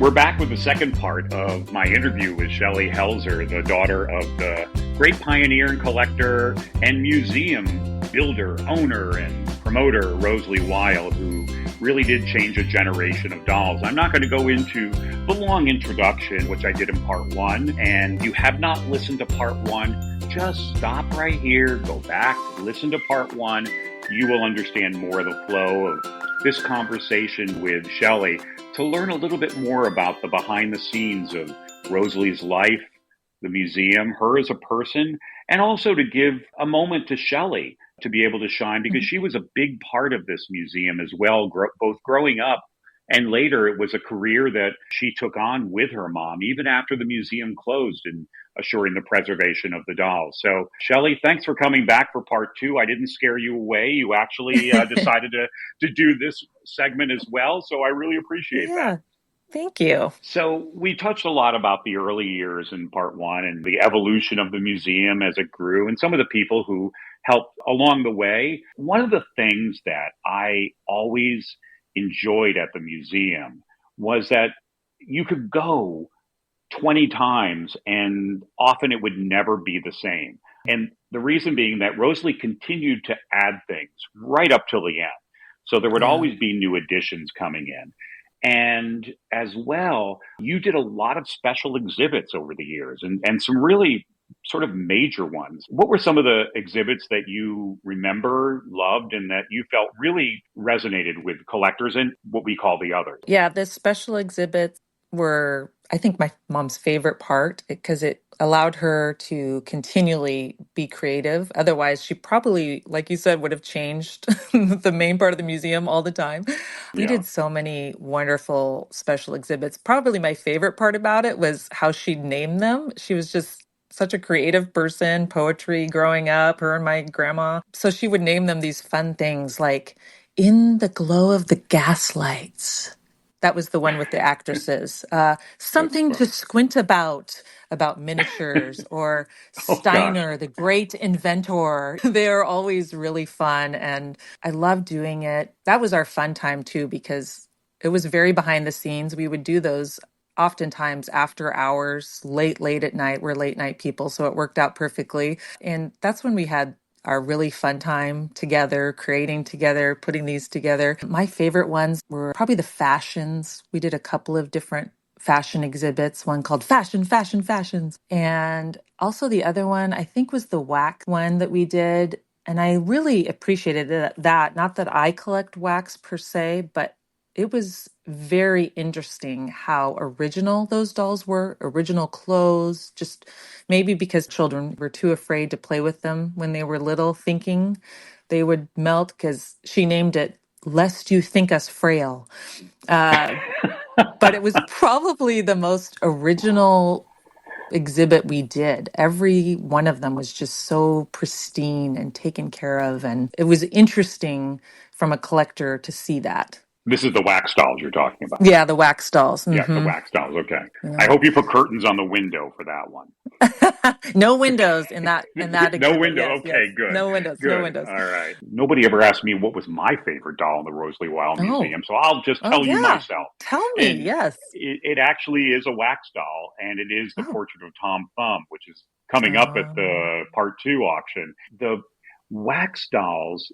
We're back with the second part of my interview with Shelley Helzer, the daughter of the great pioneer and collector and museum builder, owner, and promoter, Rosalie Whyel, who really did change a generation of dolls. I'm not going to go into the long introduction, which I did in part one, and you have not listened to part one, just stop right here, go back, listen to part one. You will understand more of the flow of this conversation with Shelley to learn a little bit more about the behind the scenes of Rosalie's life, the museum, her as a person, and also to give a moment to Shelley to be able to shine because she was a big part of this museum as well, both growing up and later. It was a career that she took on with her mom, even after the museum closed, and assuring the preservation of the dolls. So, Shelley, thanks for coming back for part two. I didn't scare you away. You actually decided to do this segment as well. So I really appreciate that. Thank you. So we touched a lot about the early years in part one and the evolution of the museum as it grew and some of the people who helped along the way. One of the things that I always enjoyed at the museum was that you could go 20 times and often it would never be the same. And the reason being that Rosalie continued to add things right up till the end. So there would always be new additions coming in. And as well, you did a lot of special exhibits over the years and some really sort of major ones. What were some of the exhibits that you remember, loved, and that you felt really resonated with collectors and what we call the others? Yeah, the special exhibits were, I think, my mom's favorite part because it allowed her to continually be creative. Otherwise, she probably, like you said, would have changed the main part of the museum all the time. We Yeah. did so many wonderful special exhibits. Probably my favorite part about it was how she'd name them. She was just such a creative person, poetry growing up, her and my grandma. So she would name them these fun things like In the Glow of the Gaslights. That was the one with the actresses. That's Something to funny. squint about miniatures, or Oh, gosh. Steiner, the great inventor. They are always really fun, and I love doing it. That was our fun time too, because it was very behind the scenes. We would do those oftentimes after hours, late at night. We're late night people, so it worked out perfectly. And that's when we had our really fun time together, creating together, putting these together. My favorite ones were probably the fashions. We did a couple of different fashion exhibits, one called Fashions. And also the other one, I think, was the wax one that we did. And I really appreciated that. Not that I collect wax per se, but it was very interesting how original those dolls were, original clothes, just maybe because children were too afraid to play with them when they were little, thinking they would melt, because she named it Lest You Think Us Frail. But it was probably the most original exhibit we did. Every one of them was just so pristine and taken care of. And it was interesting from a collector to see that. This is the wax dolls you're talking about. Yeah, the wax dolls. Yeah, the wax dolls. Okay. I Yeah. hope you put curtains on the window for that one. No windows in that No exhibit. window. Yes. Okay, good. No windows. No Good. windows. All right. Nobody ever asked me what was my favorite doll in the Rosalie Whyel Oh, Museum, so I'll just oh tell you yeah. myself. Tell me. And Yes. it actually is a wax doll, and it is the Oh. portrait of Tom Thumb, which is coming up at the part two auction. The wax dolls,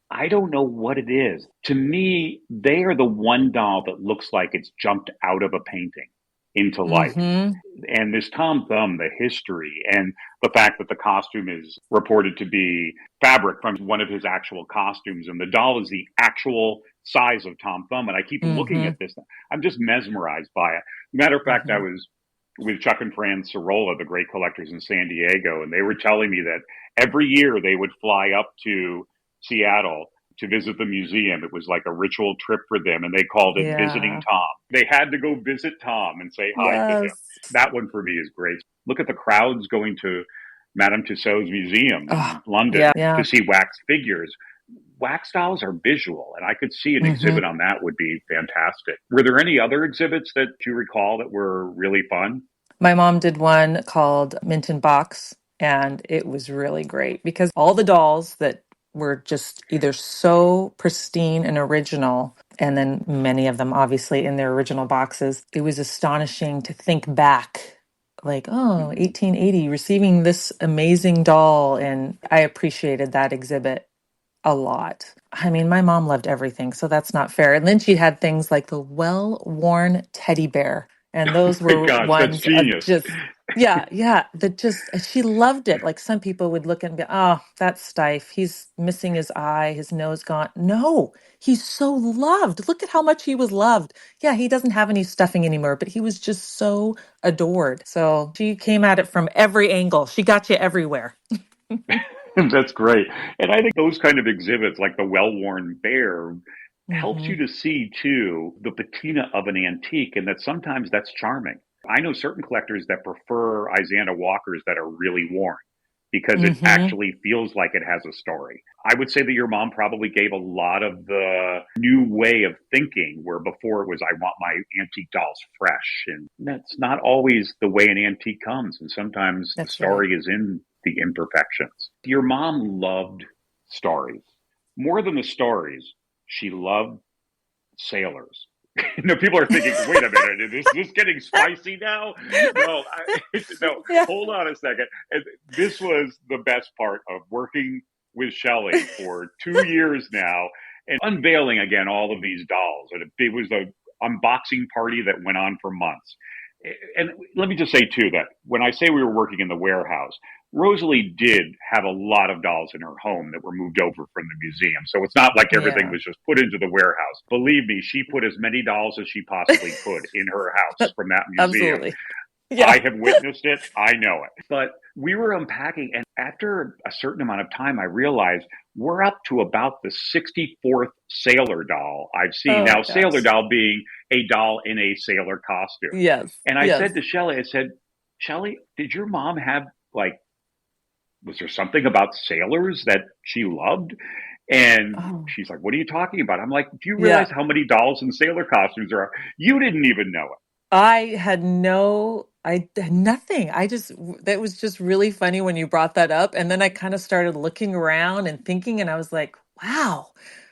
I don't know what it is. To me, they are the one doll that looks like it's jumped out of a painting into life. Mm-hmm. And this Tom Thumb, the history and the fact that the costume is reported to be fabric from one of his actual costumes, and the doll is the actual size of Tom Thumb. And I keep looking Mm-hmm. at this. I'm just mesmerized by it. Matter of fact, I Mm-hmm. was with Chuck and Fran Sorolla, the great collectors in San Diego, and they were telling me that every year they would fly up to Seattle to visit the museum. It was like a ritual trip for them, and they called it Visiting Yeah. Tom. They had to go visit Tom and say hi to him. Yes. That one for me is great. Look at the crowds going to Madame Tussauds Museum Oh, in London yeah. Yeah. to see wax figures. Wax dolls are visual, and I could see an Mm-hmm. exhibit on that would be fantastic. Were there any other exhibits that you recall that were really fun? My mom did one called Mint in Box, and it was really great because all the dolls that were just either so pristine and original, and then many of them obviously in their original boxes. It was astonishing to think back, like, oh, Mhm. 1880, receiving this amazing doll. And I appreciated that exhibit a lot. I mean, my mom loved everything, so that's not fair. And then she had things like the well-worn teddy bear, and Oh those my were gosh, that's ones of genius. just, yeah, yeah, that just, she loved it. Like some people would look and be, oh, that's stiff. He's missing his eye, his nose gone. No, he's so loved. Look at how much he was loved. Yeah, he doesn't have any stuffing anymore, but he was just so adored. So she came at it from every angle. She got you everywhere. That's great. And I think those kind of exhibits, like the well-worn bear, helps you Hmm. to see too the patina of an antique, and that sometimes that's charming. I know certain collectors that prefer Isanda walkers that are really worn because it Hmm. actually feels like it has a story. I would say that your mom probably gave a lot of the new way of thinking where before it was, I want my antique dolls fresh. And that's not always the way an antique comes. And sometimes the That's right. story is in the imperfections. Your mom loved stories. More than the stories, she loved sailors. No, people are thinking, wait a minute, is this getting spicy now? No, no, Yeah. hold on a second. And this was the best part of working with Shelley for 2 years now and unveiling again all of these dolls. And it was an unboxing party that went on for months. And let me just say, too, that when I say we were working in the warehouse, Rosalie did have a lot of dolls in her home that were moved over from the museum. So it's not like everything Yeah. was just put into the warehouse. Believe me, she put as many dolls as she possibly could in her house from that museum. Absolutely. I Yeah. have witnessed it. I know it. But we were unpacking, and after a certain amount of time, I realized we're up to about the 64th sailor doll I've seen. Oh Now, sailor gosh. doll being a doll in a sailor costume. Yes. And I Yes. said to Shelley, I said, Shelley, did your mom have, like, was there something about sailors that she loved? And Oh, she's like, what are you talking about? I'm like, do you realize yeah. how many dolls in sailor costumes there are? You didn't even know it. I had nothing. That was just really funny when you brought that up. And then I kind of started looking around and thinking, and I was like, wow,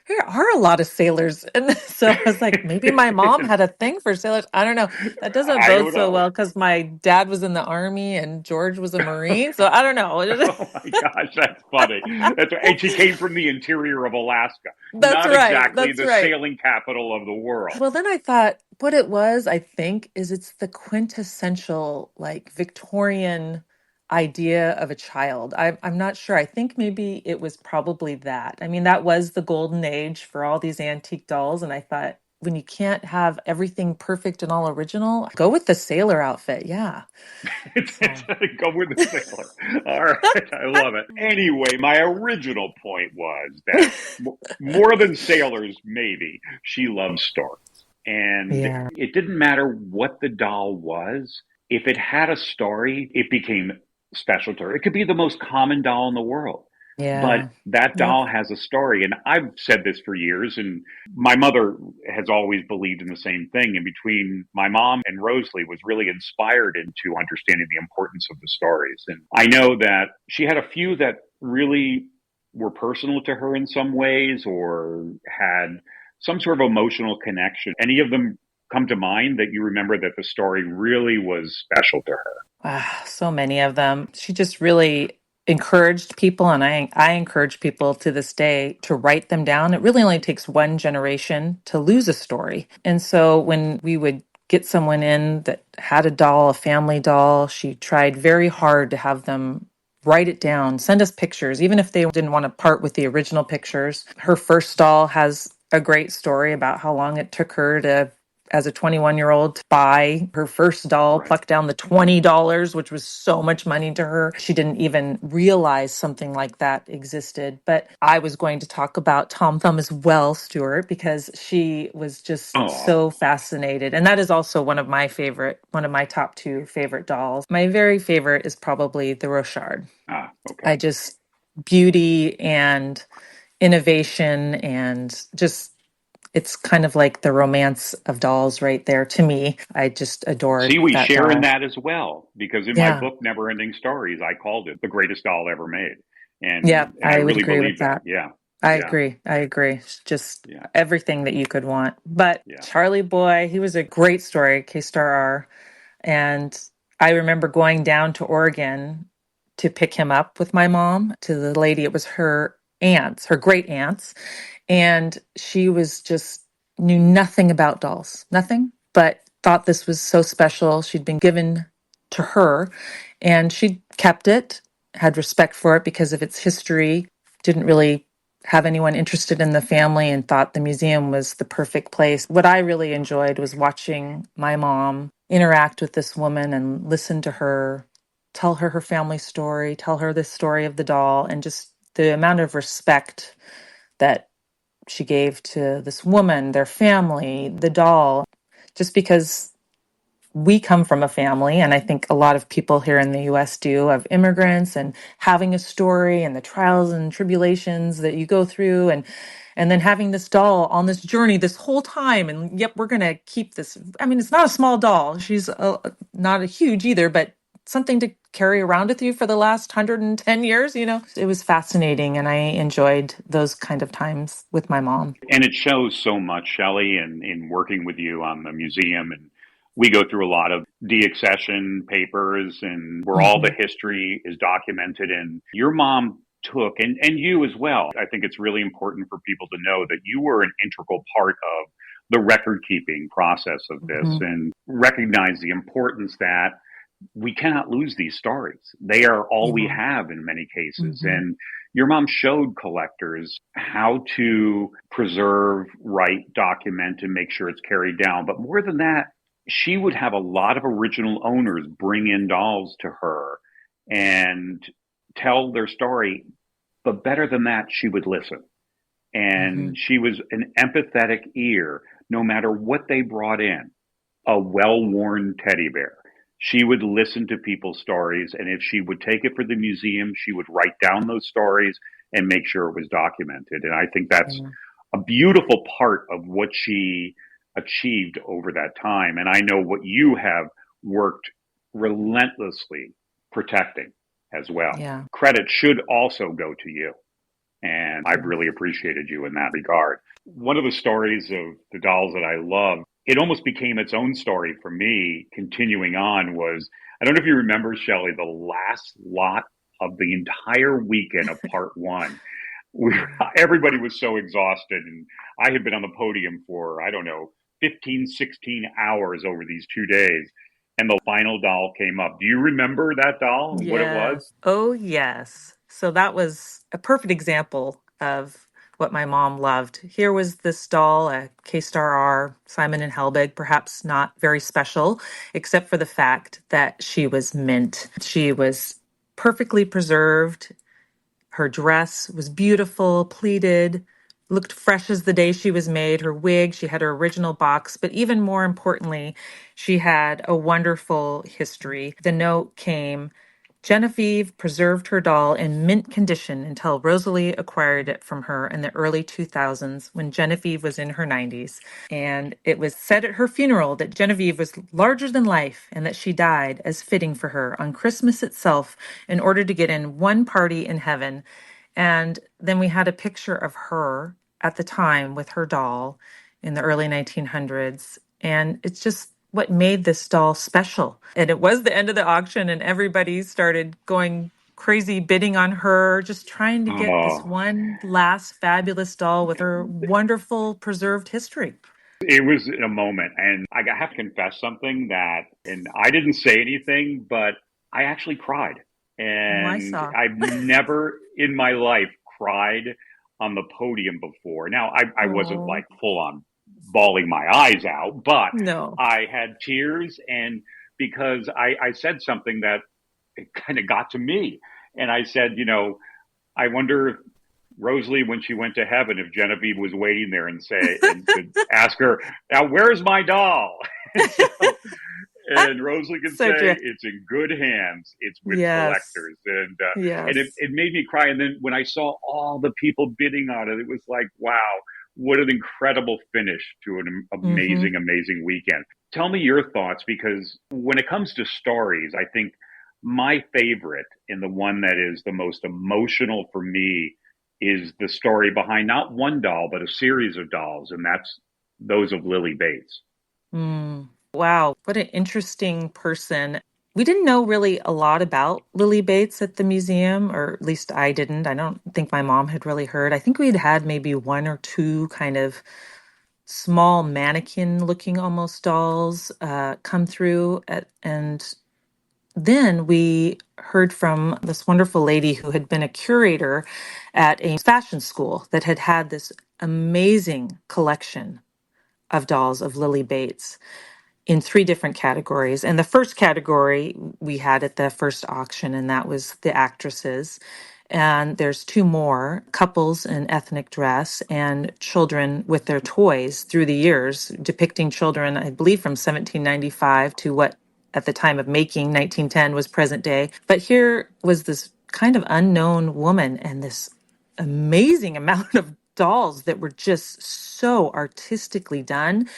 there are a lot of sailors. And so I was like, maybe my mom had a thing for sailors. I don't know. That doesn't I bode don't so know. well because my dad was in the army and George was a Marine. So I don't know. Oh my gosh, that's funny. And she came from the interior of Alaska, That's not right. exactly That's the right. sailing capital of the world. Well, then I thought what it was, I think, is it's the quintessential like Victorian idea of a child. I'm not sure. I think maybe it was probably that. I mean, that was the golden age for all these antique dolls. And I thought, when you can't have everything perfect and all original, go with the sailor outfit. Yeah. So, Go with the sailor. All right, I love it. Anyway, my original point was that more than sailors, maybe, she loves stories. And yeah. it didn't matter what the doll was, if it had a story, it became special to her. It could be the most common doll in the world. But Yeah. that Yep. doll has a story. And I've said this for years, and my mother has always believed in the same thing. And between my mom and Rosalie was really inspired into understanding the importance of the stories. And I know that she had a few that really were personal to her in some ways or had some sort of emotional connection. Any of them come to mind that you remember that the story really was special to her? Ah, so many of them. She just really encouraged people, and I encourage people to this day to write them down. It really only takes one generation to lose a story. And so when we would get someone in that had a doll, a family doll, she tried very hard to have them write it down, send us pictures, even if they didn't want to part with the original pictures. Her first doll has a great story about how long it took her to as a 21-year-old to buy her first doll, Right. pluck down the $20, which was so much money to her. She didn't even realize something like that existed. But I was going to talk about Tom Thumb as well, Stuart, because she was just Oh, so fascinated. And that is also one of my top two favorite dolls. My very favorite is probably the Rochard. okay. I just, beauty and innovation and just it's kind of like the romance of dolls right there to me. I just adored See, we that share in doll. that as well because in my Yeah. book, Never Ending Stories, I called it the greatest doll ever made. Yeah, And I I would really agree with believe that. that. Yeah. I Yeah. agree. I agree. It's just Yeah. everything that you could want. But Yeah. Charlie Boy, he was a great story, K-Star R. And I remember going down to Oregon to pick him up with my mom to the lady. It was her aunts, her great aunts. And she was just knew nothing about dolls, nothing, but thought this was so special. She'd been given to her and she kept it, had respect for it because of its history, didn't really have anyone interested in the family and thought the museum was the perfect place. What I really enjoyed was watching my mom interact with this woman and listen to her, tell her her family story, tell her the story of the doll, and just the amount of respect that she gave to this woman, their family, the doll, just because we come from a family, and I think a lot of people here in the US do, of immigrants and having a story and the trials and tribulations that you go through and then having this doll on this journey this whole time. And yep, we're going to keep this. I mean, it's not a small doll. She's not a huge either, but something to carry around with you for the last 110 years, you know. It was fascinating and I enjoyed those kind of times with my mom. And it shows so much, Shelley, in working with you on the museum. And we go through a lot of deaccession papers and where all the Hmm. history is documented. And your mom took, and you as well. I think it's really important for people to know that you were an integral part of the record keeping process of this Hmm. and recognize the importance that we cannot lose these stories. They are all we Yeah. have in many cases. Hmm. And your mom showed collectors how to preserve, write, document, and make sure it's carried down. But more than that, she would have a lot of original owners bring in dolls to her and tell their story. But better than that, she would listen. Hmm. And she was an empathetic ear no matter what they brought in, a well-worn teddy bear. She would listen to people's stories, and if she would take it for the museum, she would write down those stories and make sure it was documented. And I think that's Yeah. a beautiful part of what she achieved over that time. And I know what you have worked relentlessly protecting as well. Yeah. Credit should also go to you. And I've Yeah. really appreciated you in that regard. One of the stories of the dolls that I love, it almost became its own story for me, continuing on, was I don't know if you remember, Shelley, the last lot of the entire weekend of part one. We, everybody was so exhausted, and I had been on the podium for, I don't know, 15, 16 hours over these 2 days. And the final doll came up. Do you remember that doll and what it was? Yes. Oh, yes. So that was a perfect example of what my mom loved. Here was this doll, a K-Star R, Simon and Helbig, perhaps not very special, except for the fact that she was mint. She was perfectly preserved. Her dress was beautiful, pleated, looked fresh as the day she was made. Her wig, she had her original box, but even more importantly, she had a wonderful history. The note came, Genevieve preserved her doll in mint condition until Rosalie acquired it from her in the early 2000s when Genevieve was in her 90s. And it was said at her funeral that Genevieve was larger than life and that she died as fitting for her on Christmas itself in order to get in one party in heaven. And then we had a picture of her at the time with her doll in the early 1900s. And it's just what made this doll special. And it was the end of the auction, and everybody started going crazy bidding on her, just trying to get this Oh, one last fabulous doll with her wonderful preserved history. it was a moment, and I have to confess something that, and I didn't say anything, but I actually cried. Oh, I And saw. I've never in my life cried on the podium before. Now, I wasn't Oh, like full on bawling my eyes out, but no. I had tears, and because I said something that it kind of got to me. And I said, I wonder if Rosalie, when she went to heaven, if Genevieve was waiting there and say and to ask her, now where's my doll? And so, and Rosalie can So say true. it's in good hands. It's with Yes. collectors, and Yes. it made me cry. And then when I saw all the people bidding on it, it was like, wow, what an incredible finish to an Mm-hmm. amazing weekend. Tell me your thoughts, because when it comes to stories, I think my favorite and the one that is the most emotional for me is the story behind not one doll, but a series of dolls, and that's those of Lily Bates. Mm. Wow, what an interesting person. We didn't know really a lot about Lily Bates at the museum, or at least I didn't. I don't think my mom had really heard. I think we'd had maybe one or two kind of small mannequin looking almost dolls come through and then we heard from this wonderful lady who had been a curator at a fashion school that had had this amazing collection of dolls of Lily Bates in three different categories. And the first category we had at the first auction, and that was the actresses. And there's two more couples in ethnic dress and children with their toys through the years, depicting children, I believe, from 1795 to what at the time of making 1910 was present day. But here was this kind of unknown woman and this amazing amount of dolls that were just so artistically done.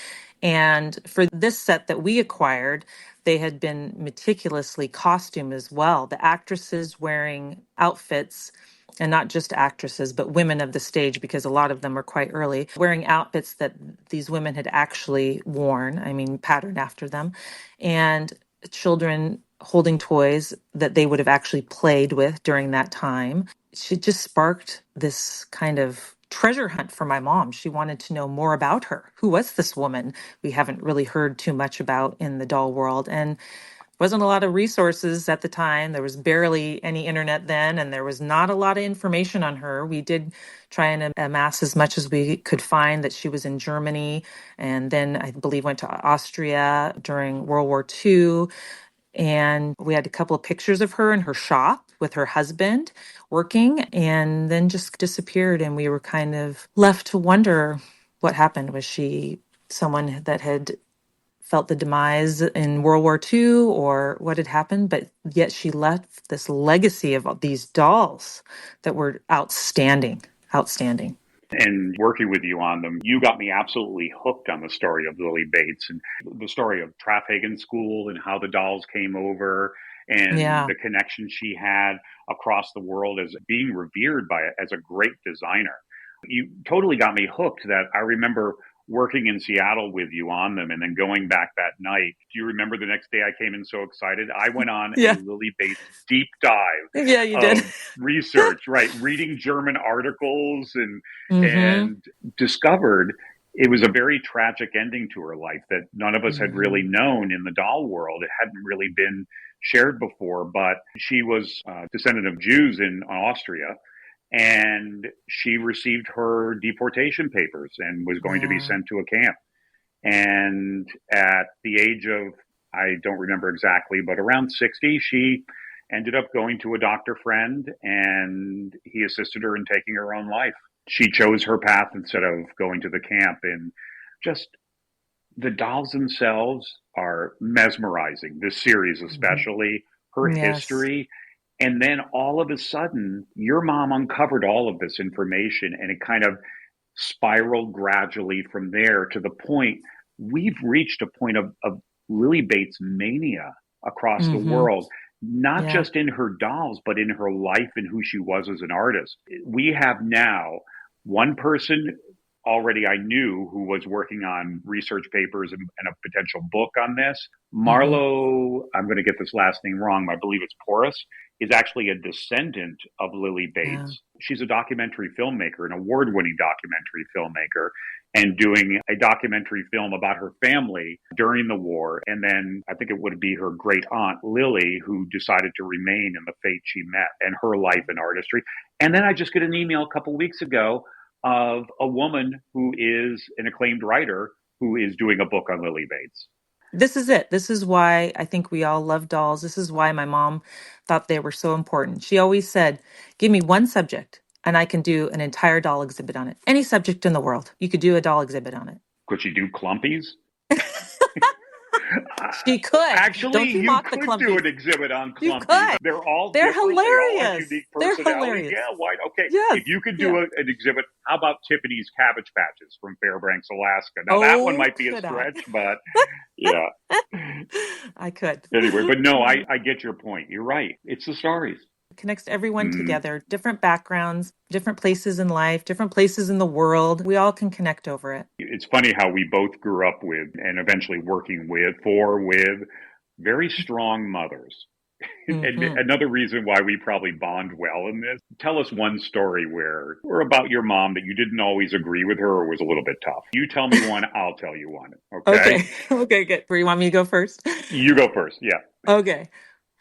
And for this set that we acquired, they had been meticulously costumed as well. The actresses wearing outfits, and not just actresses, but women of the stage, because a lot of them were quite early, wearing outfits that these women had actually worn, I mean, patterned after them, and children holding toys that they would have actually played with during that time. She just sparked this kind of treasure hunt for my mom. She wanted to know more about her. Who was this woman we haven't really heard too much about in the doll world? And wasn't a lot of resources at the time. There was barely any internet then, and there was not a lot of information on her. We did try and amass as much as we could find that she was in Germany, and then I believe went to Austria during World War II. And we had a couple of pictures of her in her shop with her husband working, and then just disappeared. And we were kind of left to wonder what happened. Was she someone that had felt the demise in World War II or what had happened? But yet she left this legacy of these dolls that were outstanding, outstanding. And working with you on them, you got me absolutely hooked on the story of Lily Bates and the story of Traphagen School and how the dolls came over and Yeah. the connection she had across the world as being revered by as a great designer. You totally got me hooked that I remember working in Seattle with you on them and then going back that night. Do you remember the next day I came in so excited? I went on a Yeah. Lily Bates deep dive Yeah, you did. of research, right? Reading German articles Mm-hmm. and discovered it was a very tragic ending to her life that none of us had really Mm-hmm. known in the doll world. It hadn't really been shared before, but she was a descendant of Jews in Austria, and she received her deportation papers and was going to be Yeah. sent to a camp. And at the age of, I don't remember exactly, but around 60, she ended up going to a doctor friend and he assisted her in taking her own life. She chose her path instead of going to the camp. And just the dolls themselves are mesmerizing, this series Mm-hmm. especially, her Yes. history. And then all of a sudden, your mom uncovered all of this information and it kind of spiraled gradually from there to the point we've reached a point of Lily Bates mania across the Mm-hmm. world, not Yeah. just in her dolls, but in her life and who she was as an artist. We have now one person already I knew who was working on research papers and a potential book on this. Mm-hmm. Marlo, I'm going to get this last name wrong, I believe it's Porras, is actually a descendant of Lily Yeah. Bates. She's a documentary filmmaker, an award winning documentary filmmaker, and doing a documentary film about her family during the war. And then I think it would be her great aunt, Lily, who decided to remain in the fate she met and her life and artistry. And then I just get an email a couple of weeks ago of a woman who is an acclaimed writer who is doing a book on Lily Bates. This is it. This is why I think we all love dolls. This is why my mom thought they were so important. She always said, give me one subject and I can do an entire doll exhibit on it. Any subject in the world, you could do a doll exhibit on it. Could she do clumpies? She could. Actually, Don't you you mock the could do clumpies. an exhibit on You clumpies. could. They're all They're different. They all have hilarious. unique They're personalities. hilarious. Yeah, why? Okay, Yes. if you could Yeah. do an exhibit, how about Tiffany's Cabbage Patches from Fairbanks, Alaska? Now that one Oh, might be a could I? stretch, but yeah. I could. Anyway, but no, Yeah. I get your point. You're right. It's the stories. connects everyone Mm. together, different backgrounds, different places in life, different places in the world. We all can connect over it. It's funny how we both grew up with and eventually working with very strong mothers. And Hmm. another reason why we probably bond well in this, tell us one story where, or about your mom that you didn't always agree with her or was a little bit tough. You tell me one, I'll tell you one. Okay? Okay. Okay, good. Where you want me to go first? You go first. Yeah. Okay.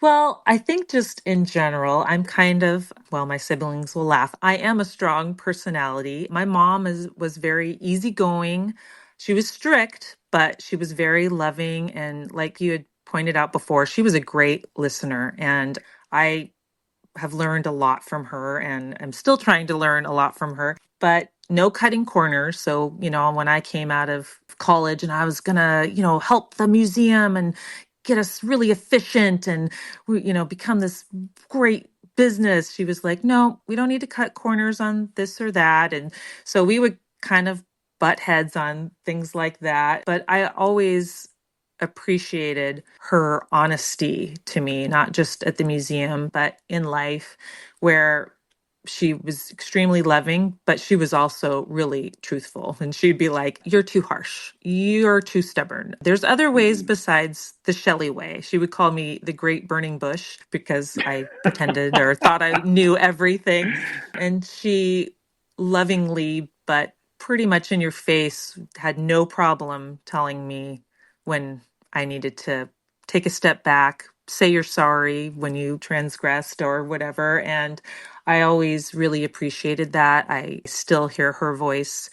Well, I think just in general, I'm kind of, well, my siblings will laugh. I am a strong personality. My mom was very easygoing. She was strict, but she was very loving. And like you had pointed out before, she was a great listener. And I have learned a lot from her and I'm still trying to learn a lot from her, but no cutting corners. So, when I came out of college and I was going to, help the museum and get us really efficient and, become this great business, she was like, no, we don't need to cut corners on this or that. And so we would kind of butt heads on things like that. But I always appreciated her honesty to me, not just at the museum, but in life, where she was extremely loving, but she was also really truthful. And she'd be like, you're too harsh. You're too stubborn. There's other ways Mm. besides the Shelley way. She would call me the great burning bush because I pretended or thought I knew everything. And she lovingly, but pretty much in your face, had no problem telling me when I needed to take a step back, say you're sorry when you transgressed or whatever. And I always really appreciated that. I still hear her voice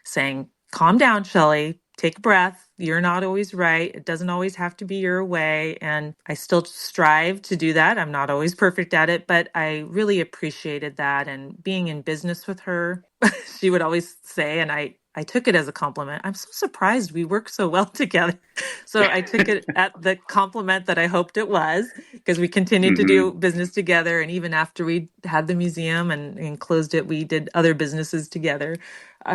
saying, calm down, Shelley, take a breath. You're not always right. It doesn't always have to be your way. And I still strive to do that. I'm not always perfect at it, but I really appreciated that. And being in business with her, she would always say, and I took it as a compliment. I'm so surprised we work so well together. So I took it at the compliment that I hoped it was because we continued to do Hmm. business together. And even after we had the museum and closed it, we did other businesses together.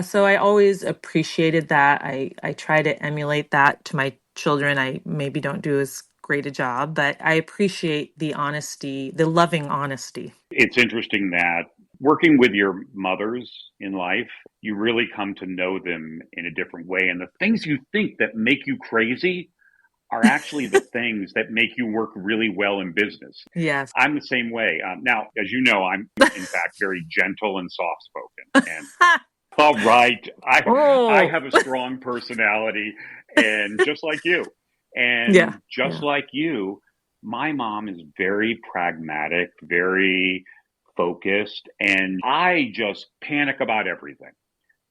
So I always appreciated that. I try to emulate that to my children. I maybe don't do as great a job, but I appreciate the honesty, the loving honesty. It's interesting that working with your mothers in life, you really come to know them in a different way. And the things you think that make you crazy are actually the things that make you work really well in business. Yes. I'm the same way. Now, as you know, I'm in fact very gentle and soft spoken. And all right, I Oh, have a strong personality, and just like you, yeah. and just Yeah. like you, my mom is very pragmatic, very focused, and I just panic about everything.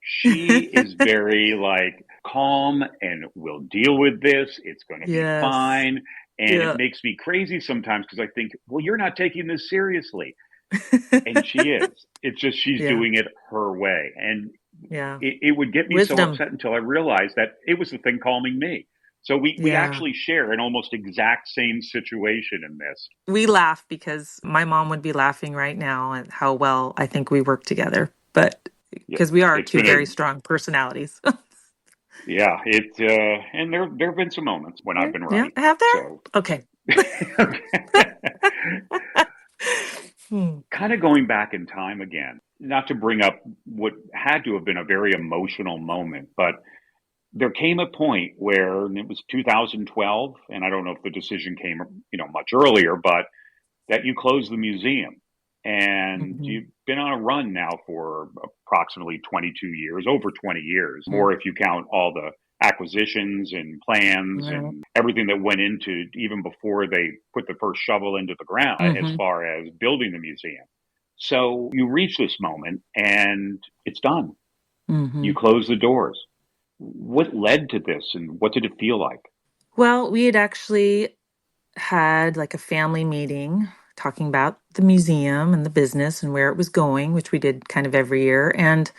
She is very like calm and we'll deal with this. It's going to be Yes. fine. And it Yeah. makes me crazy sometimes because I think, well, you're not taking this seriously. And she is. It's just she's Yeah. doing it her way. And Yeah. it would get me so Wisdom. upset until I realized that it was the thing calming me. So we Yeah. actually share an almost exact same situation in this. We laugh because my mom would be laughing right now at how well I think we work together. But Yeah, because we are it's two been a very strong personalities. yeah. And there have been some moments when I've been Yeah. right. Have there? So Okay. Hmm. kind of going back in time again, not to bring up what had to have been a very emotional moment, but there came a point where, and it was 2012, and I don't know if the decision came, much earlier, but that you closed the museum. And Mhm. you've been on a run now for approximately 22 years, over 20 years, Mm. more if you count all the acquisitions and plans Right. and everything that went into even before they put the first shovel into the ground as Mhm. far as building the museum. So you reach this moment and it's done. You Mhm. close the doors. What led to this and what did it feel like? Well, we had actually had like a family meeting talking about the museum and the business and where it was going, which we did kind of every year. And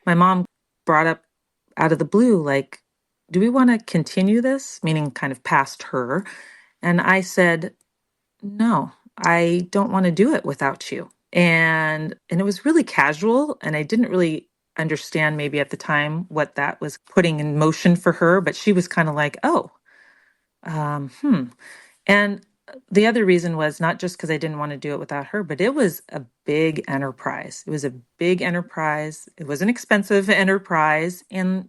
my mom brought up out of the blue, like, do we want to continue this? Meaning kind of past her. And I said, no, I don't want to do it without you. And it was really casual and I didn't really understand maybe at the time what that was putting in motion for her, but she was kind of like, oh, hmm. And the other reason was not just because I didn't want to do it without her, but it was a big enterprise. It was a big enterprise. It was an expensive enterprise. And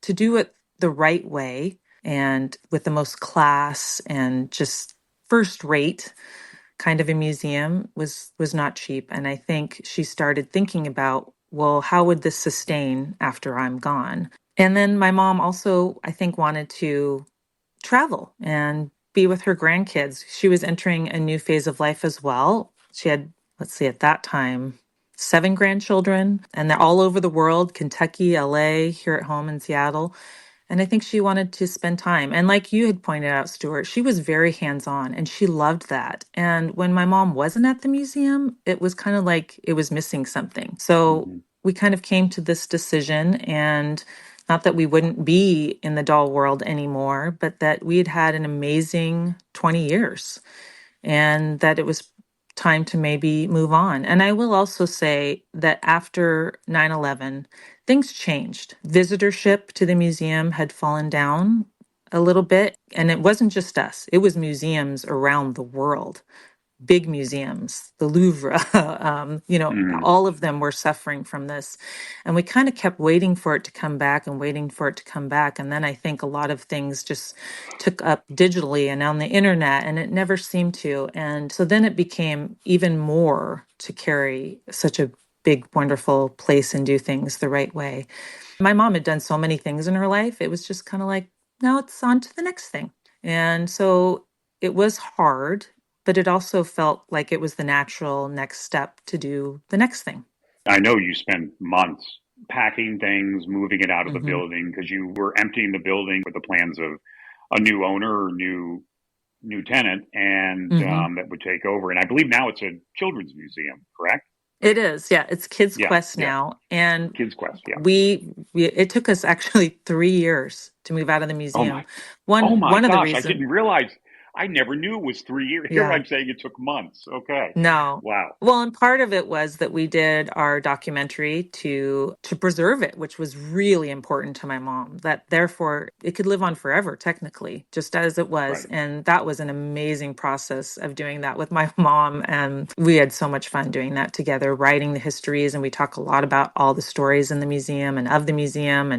to do it the right way and with the most class and just first rate kind of a museum was not cheap. And I think she started thinking about, well, how would this sustain after I'm gone? And then my mom also, I think, wanted to travel and be with her grandkids. She was entering a new phase of life as well. She had, let's see, at that time, 7 grandchildren, and they're all over the world, Kentucky, LA, here at home in Seattle. And I think she wanted to spend time. And like you had pointed out, Stuart, she was very hands-on and she loved that. And when my mom wasn't at the museum, it was kind of like it was missing something. So Hmm. we kind of came to this decision, and not that we wouldn't be in the doll world anymore, but that we had had an amazing 20 years and that it was time to maybe move on. And I will also say that after 9/11, things changed. Visitorship to the museum had fallen down a little bit, and it wasn't just us, it was museums around the world, big museums, the Louvre, Hmm. all of them were suffering from this. And we kind of kept waiting for it to come back and waiting for it to come back. And then I think a lot of things just took up digitally and on the internet, and it never seemed to. And so then it became even more to carry such a big, wonderful place and do things the right way. My mom had done so many things in her life. It was just kind of like, now it's on to the next thing. And so it was hard, but it also felt like it was the natural next step to do the next thing. I know you spent months packing things, moving it out of the Hmm. building because you were emptying the building with the plans of a new owner or new tenant, and Hmm. that would take over. And I believe now it's a children's museum, correct? It is, yeah. It's Kids Yeah, Quest yeah. now, and Kids Quest, yeah. we it took us actually 3 years to move out of the Oh my, museum. oh my One of the gosh! I reason, didn't realize. I never knew it was 3 years. Here yeah. I'm saying it took months. Okay, No. wow. Well, and part of it was that we did our documentary to preserve it, which was really important to my mom. That therefore it could live on forever, technically, just as it was. Right. And that was an amazing process of doing that with my mom. And we had so much fun doing that together, writing the histories. And we talk a lot about all the stories in the museum and of the museum.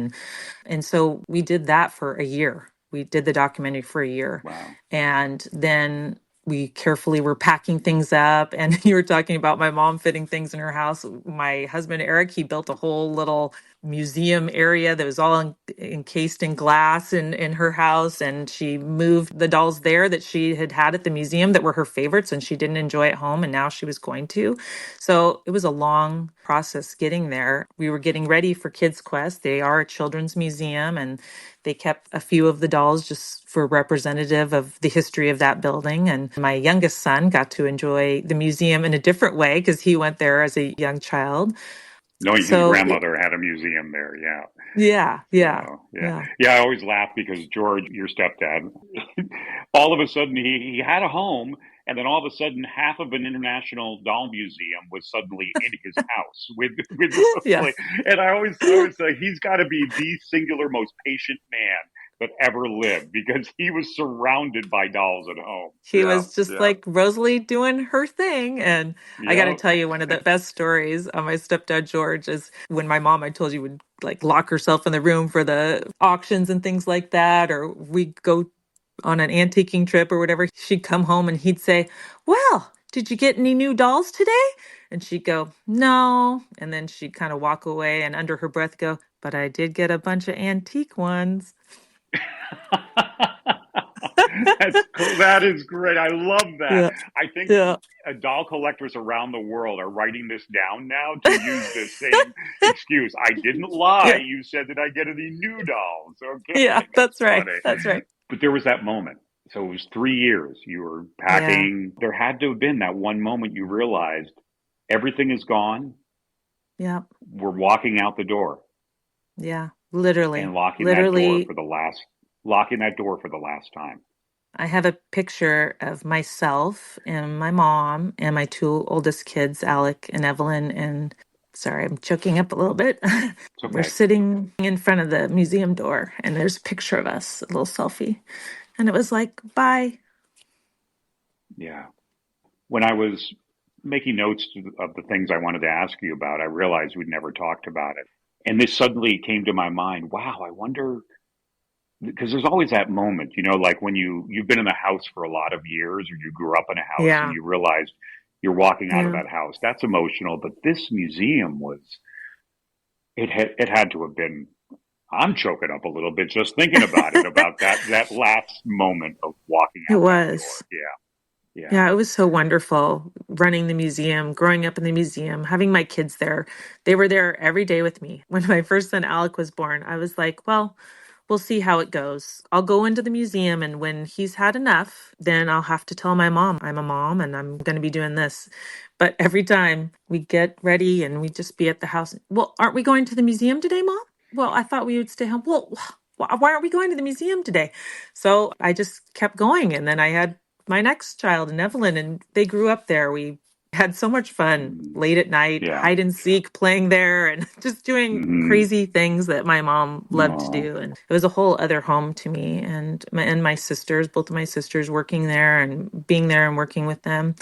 And so we did that for a year. We did the documentary for a year. Wow. And then we carefully were packing things up. And you were talking about my mom fitting things in her house. My husband, Eric, he built a whole little museum area that was all encased in glass in her house. And she moved the dolls there that she had had at the museum that were her favorites and she didn't enjoy at home. And now she was going to. So it was a long process getting there. We were getting ready for Kids Quest. They are a children's museum, and they kept a few of the dolls just for representative of the history of that building. And my youngest son got to enjoy the museum in a different way because he went there as a young child. Knowing his So grandmother had a museum there, yeah. yeah, yeah, So yeah, yeah. yeah. I always laugh because George, your stepdad, all of a sudden he had a home, and then all of a sudden half of an international doll museum was suddenly in his house with a Yeah. play. And I always say he's got to be the singular most patient man that ever lived because he was surrounded by dolls at home. She Yeah, was just yeah, like Rosalie doing her thing. And I got to yeah. tell you, one of the best stories on my stepdad, George, is when my mom, I told you, would like lock herself in the room for the auctions and things like that, or we'd go on an antiquing trip or whatever. She'd come home and he'd say, "Well, did you get any new dolls today?" And she'd go, "No." And then she'd kind of walk away and under her breath go, "But I did get a bunch of antique ones." That's cool. That is great. I love that. Yeah. I think Yeah. doll collectors around the world are writing this down now to use the same excuse. I didn't lie. Yeah. You said that I get any new dolls. Okay, Yeah. That's that's right. funny. That's right. But there was that moment. So it was 3 years. You were Yeah. packing. There had to have been that one moment you realized everything is gone. Yeah. We're walking out the door Yeah. and Literally. Literally, locking that door for the last time. I have a picture of myself and my mom and my two oldest kids, Alec and Evelyn. And sorry, I'm choking up a little bit. It's We're okay. sitting in front of the museum door, and there's a picture of us, a little selfie. And it was like, bye. Yeah. When I was making notes of the things I wanted to ask you about, I realized we'd never talked about it. And this suddenly came to my mind. Wow, I wonder, because there's always that moment, like when you've been in a house for a lot of years, or you grew up in a house and Yeah. you realize you're walking out of Yeah. that house. That's emotional. But this museum it had to have been. I'm choking up a little bit just thinking about it, about that last moment of walking It out that door. was. Yeah, yeah. Yeah, it was so wonderful running the museum, growing up in the museum, having my kids there. They were there every day with me. When my first son Alec was born, I was like, well, we'll see how it goes. I'll go into the museum, and when he's had enough, then I'll have to tell my mom I'm a mom and I'm going to be doing this. But every time we get ready and we just be at the house, well, aren't we going to the museum today, Mom? Well, I thought we would stay home. Well, why aren't we going to the museum today? So I just kept going. And then I had my next child, and Evelyn, and they grew up there. We had so much fun Mm, late at night, yeah. hide and seek, playing there, and just doing Hmm. crazy things that my mom loved to Oh. do. And it was a whole other home to me. And my sisters, both of my sisters, working there and being there and working with them.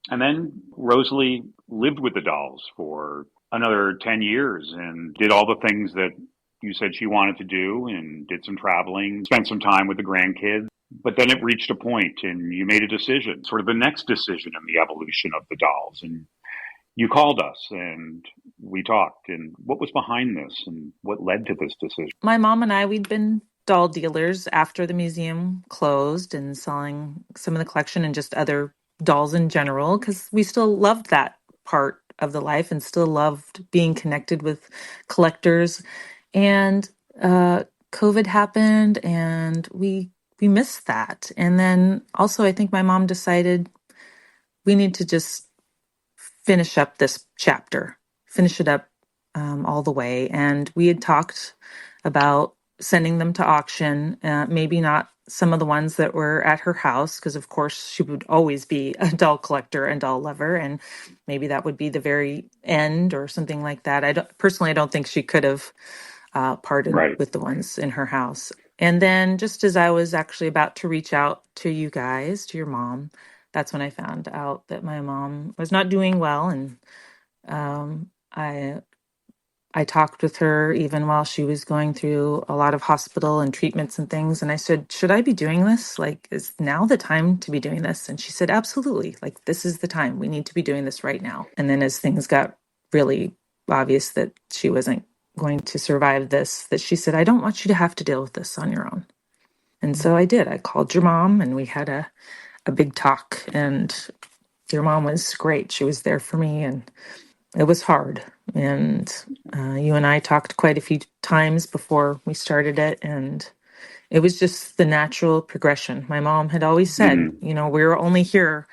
And then Rosalie lived with the dolls for another 10 years and did all the things that you said she wanted to do, and did some traveling, spent some time with the grandkids. But then it reached a point and you made a decision, sort of the next decision in the evolution of the dolls. And you called us and we talked. And what was behind this and what led to this decision? My mom and I, we'd been doll dealers after the museum closed and selling some of the collection and just other dolls in general because we still loved that part of the life and still loved being connected with collectors. And uh, COVID happened and we missed that. And then also, I think my mom decided we need to just finish up this chapter, finish it up all the way. And we had talked about sending them to auction, maybe not some of the ones that were at her house, because of course she would always be a doll collector and doll lover. And maybe that would be the very end or something like that. Personally, I don't think she could have parted Right. with the ones in her house. And then just as I was actually about to reach out to you guys, to your mom, that's when I found out that my mom was not doing well. And um, I I talked with her even while she was going through a lot of hospital and treatments and things. And I said, should I be doing this? Like, is now the time to be doing this? And she said, absolutely. Like, this is the time. We need to be doing this right now. And then as things got really obvious that she wasn't going to survive this, that she said, I don't want you to have to deal with this on your own. And so I did. I called your mom and we had a big talk. And your mom was great. She was there for me. And it was hard. And you and I talked quite a few times before we started it. And it was just the natural progression. My mom had always said, Hmm. we're only here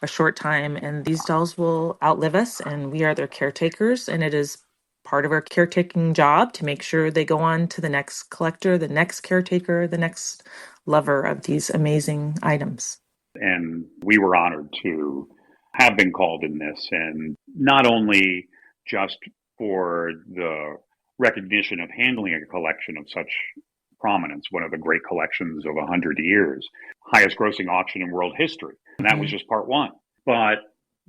a short time and these dolls will outlive us and we are their caretakers. And it is part of our caretaking job to make sure they go on to the next collector, the next caretaker, the next lover of these amazing items. And we were honored to have been called in this, and not only just for the recognition of handling a collection of such prominence, one of the great collections of 100 years, highest grossing auction in world history. And that was Mhm. just part one. But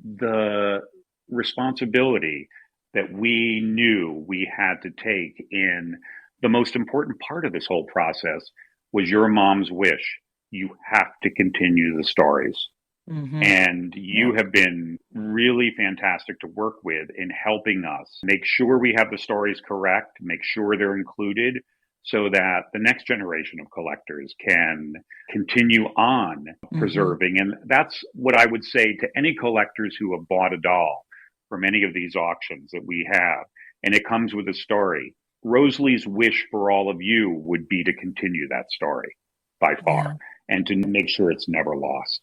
the responsibility that we knew we had to take in the most important part of this whole process was your mom's wish. You have to continue the stories. Mhm. And Yeah. you have been really fantastic to work with in helping us make sure we have the stories correct, make sure they're included, so that the next generation of collectors can continue on Mhm. preserving. And that's what I would say to any collectors who have bought a doll from any of these auctions that we have, and it comes with a story. Rosalie's wish for all of you would be to continue that story by far, Yeah. and to make sure it's never lost.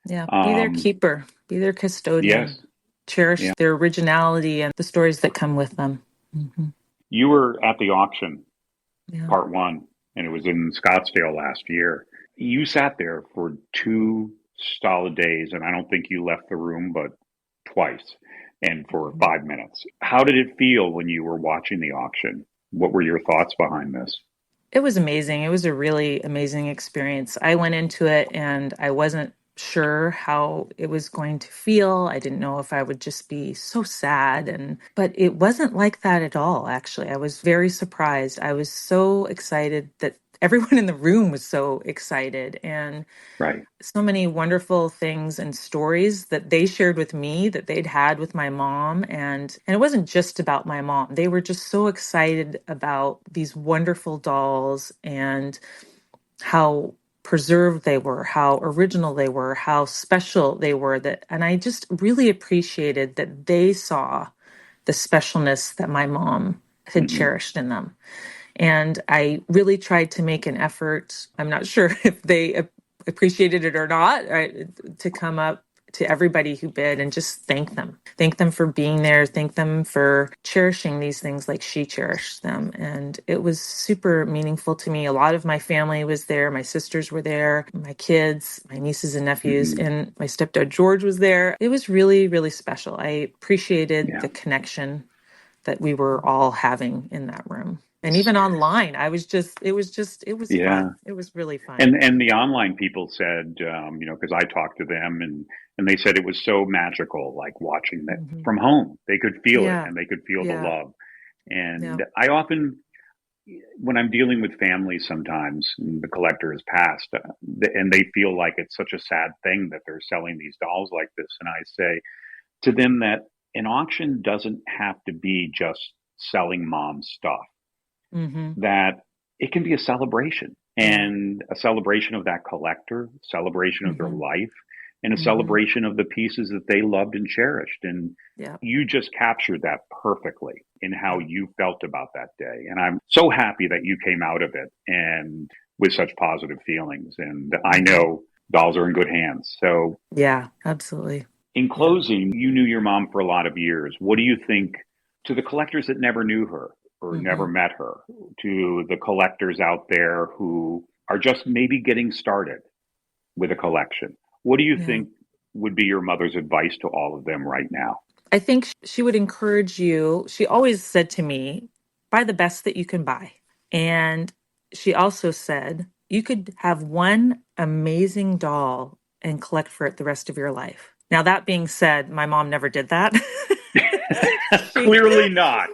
Yeah, be their Um, keeper, be their yes, custodian, cherish yeah. their originality and the stories that come with them. You were at the auction, Yeah. part one, and it was in Scottsdale last year. You sat there for 2 solid days, and I don't think you left the room but twice, and for Mhm. 5 minutes. How did it feel when you were watching the auction? What were your thoughts behind this? It was amazing. It was a really amazing experience. I went into it and I wasn't sure how it was going to feel. I didn't know if I would just be so sad, but it wasn't like that at all, actually. I was very surprised. I was so excited that everyone in the room was so excited, and Right. so many wonderful things and stories that they shared with me that they'd had with my mom. And it wasn't just about my mom. They were just so excited about these wonderful dolls and how preserved they were, how original they were, how special they were, that and I just really appreciated that they saw the specialness that my mom had Hmm. cherished in them. And I really tried to make an effort. I'm not sure if they appreciated it or not, right, to come up to everybody who bid and just thank them. Thank them for being there. Thank them for cherishing these things like she cherished them. And it was super meaningful to me. A lot of my family was there. My sisters were there, my kids, my nieces and nephews, Hmm. and my stepdad George was there. It was really, really special. I appreciated Yeah. the connection that we were all having in that room. And even online, it was Yeah. fun. It was really fun. And the online people said, because I talked to them, and they said it was so magical, like watching that Hmm. from home. They could feel it, Yeah. and they could feel the Yeah. love. Yeah. And I often, when I'm dealing with families, sometimes and the collector has passed, and they feel like it's such a sad thing that they're selling these dolls like this, and I say to them that an auction doesn't have to be just selling mom stuff, Hmm. that it can be a celebration, Yeah. and a celebration of that collector, celebration of their Hmm. life, and a Hmm. celebration of the pieces that they loved and cherished. And Yeah. you just captured that perfectly in how Yeah. you felt about that day. And I'm so happy that you came out of it and with such positive feelings. And I Hmm. know dolls are in good hands. So Yeah. Absolutely. in Yeah. closing, you knew your mom for a lot of years. What do you think to the collectors that never knew her or never Hmm. met her, to the collectors out there who are just maybe getting started with a collection? What do you Yeah. think would be your mother's advice to all of them right now? I think she would encourage you. She always said to me, buy the best that you can buy. And she also said, you could have one amazing doll and collect for it the rest of your life. Now, that being said, my mom never did that. she Clearly not.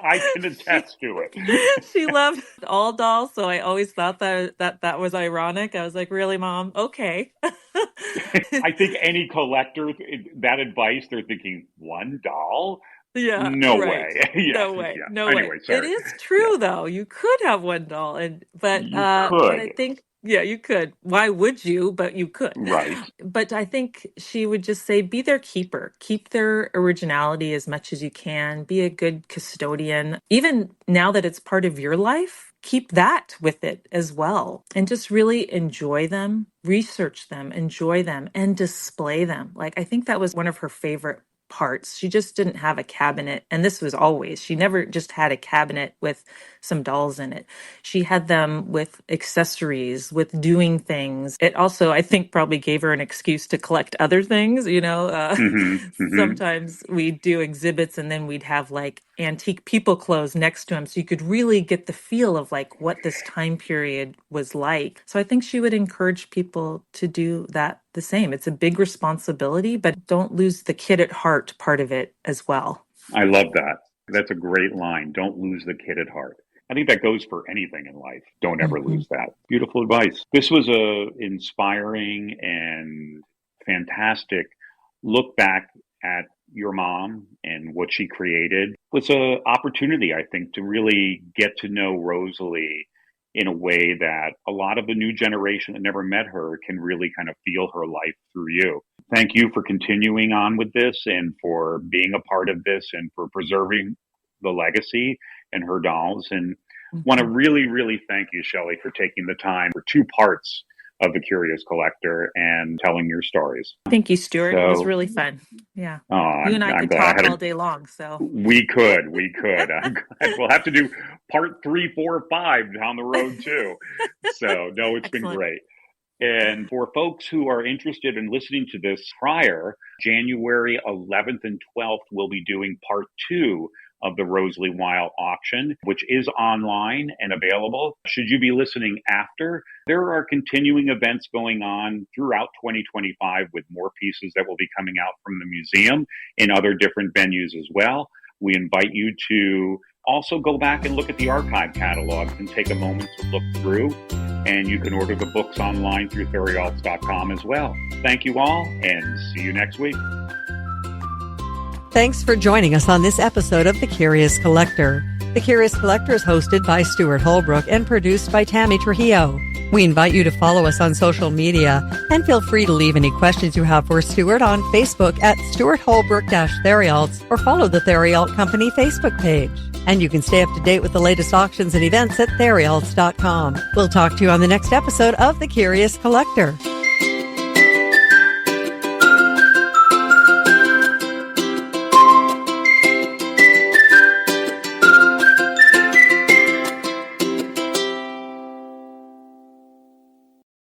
I can she attest to it. she loved all dolls, so I always thought that was ironic. I was like, really, mom? Okay. I think any collector, that advice, they're thinking, one doll? Yeah, No right. way. Yeah, No way. yeah. No way. Anyway, It sorry. is Yeah. true though. You could have one doll and You but I could. think yeah, you could. Why would you? But you could. Right. But I think she would just say be their keeper. Keep their originality as much as you can. Be a good custodian. Even now that it's part of your life, keep that with it as well. And just really enjoy them, research them, enjoy them, and display them. Like I think that was one of her favorite parts. She just didn't have a cabinet. And this was always, she never just had a cabinet with some dolls in it. She had them with accessories, with doing things. It also, I think, probably gave her an excuse to collect other things. Hmm. Hmm. Sometimes we'd do exhibits and then we'd have like antique people clothes next to them. So you could really get the feel of like what this time period was like. So I think she would encourage people to do that the same. It's a big responsibility, but don't lose the kid at heart part of it as well. I love that. That's a great line. Don't lose the kid at heart. I think that goes for anything in life. Don't ever Mhm. lose that. Beautiful advice. This was a inspiring and fantastic look back at your mom and what she created. It was a opportunity, I think, to really get to know Rosalie in a way that a lot of the new generation that never met her can really kind of feel her life through you. Thank you for continuing on with this and for being a part of this and for preserving the legacy and her dolls. And want to Mhm. really, really thank you, Shelley, for taking the time for two parts of The Curious Collector and telling your stories. Thank you, Stuart. It was So, really fun. Yeah. oh, You and I I'm could glad I talk had a all day long. So, we could. I'm glad we'll have to do part 3, 4, 5 down the road too. So, no, it's been excellent. great. And for folks who are interested in listening to this prior, January 11th and 12th, we'll be doing part 2 of the Rosalie Whyel auction, which is online and available. Should you be listening after, there are continuing events going on throughout 2025 with more pieces that will be coming out from the museum in other different venues as well. We invite you to also go back and look at the archive catalogs and take a moment to look through. And you can order the books online through TherryAlts.com as well. Thank you all, and see you next week. Thanks for joining us on this episode of The Curious Collector. The Curious Collector is hosted by Stuart Holbrook and produced by Tammy Trujillo. We invite you to follow us on social media and feel free to leave any questions you have for Stuart on Facebook at Stuart Holbrook-TherryAlts or follow the TherryAlt Company Facebook page. And you can stay up to date with the latest auctions and events at TherryAlts.com. We'll talk to you on the next episode of The Curious Collector.